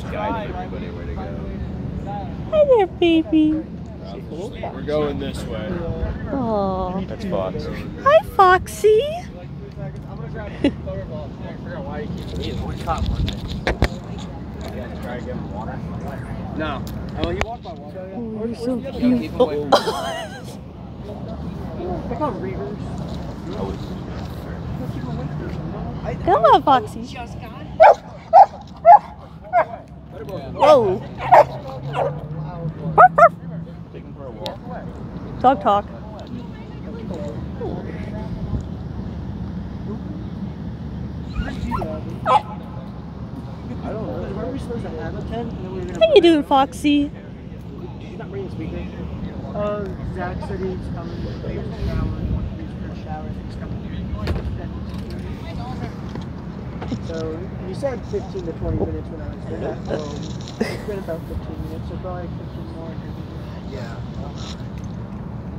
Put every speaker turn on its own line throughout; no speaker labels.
Guiding everybody where to go.
Hi there, baby.
We're going this way.
Aww.
That's Fox.
Hi, Foxy.
I'm gonna grab a butterball. I forgot why you keep eating. We caught one. You guys try to give him water? No. Oh, he walked by water.
Oh, you're so cute. Oh.
Pick on reavers.
Come on, Foxy. Whoa. Dog talk. How you doing, Foxy?
Did you not bring the speaker? Zach said he's coming. He's for a shower. He's coming. So you said 15 to 20 minutes when I was there. So it's been about 15 minutes, so probably 15 more. Yeah.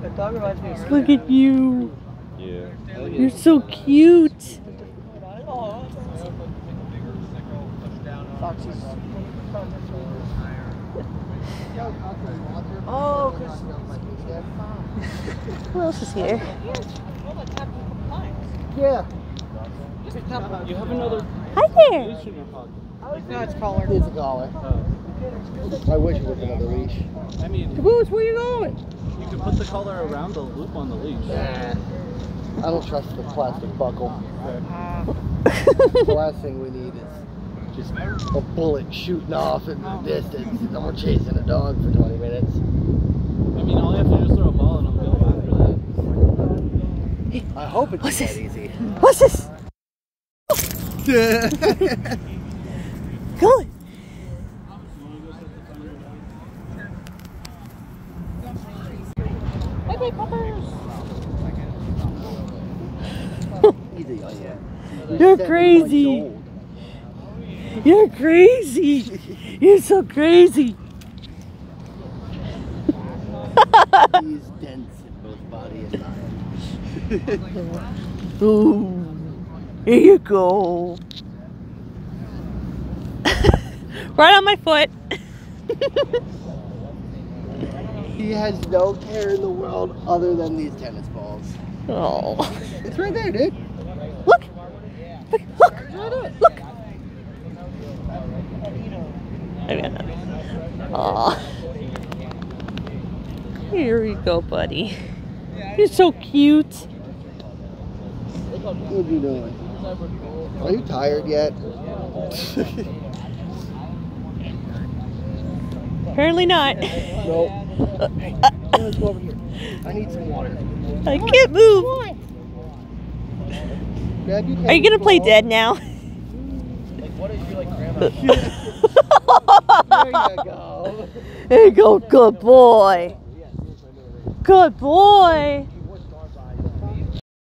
The dog reminds me of
Look at you.
Yeah.
You're so cute.
Foxy's. Oh, because
Who else is here?
yeah.
You have another.
Hi there.
No, it's a collar. It's a collar. I wish it was another leash.
I mean,
Caboose, where you going?
you can put the collar around the loop on the leash.
Nah. I don't trust the plastic buckle. The last thing we need is just a bullet shooting off in the distance and we're chasing a dog for 20 minutes.
I mean, all you have to do is throw a ball and it'll go after that.
I hope it's
What's
that
this?
easy.
What's this? Go. Bye-bye, puppers. You're crazy. You're crazy. You're so crazy.
He's dense in both body and mind.
Ooh, here you go. Right on my foot.
He has no care in the world other than these tennis balls.
Oh,
It's right there, dude.
look, look, look. Aw. Here we go, buddy. You're so cute.
What are you doing? Are you tired yet?
Apparently not.
Nope. Let's go over here. I need some water.
I can't move.
Dad,
Are you gonna play dead now?
Like, what if you like grandma?
There you go.
There you go, good boy. Good boy.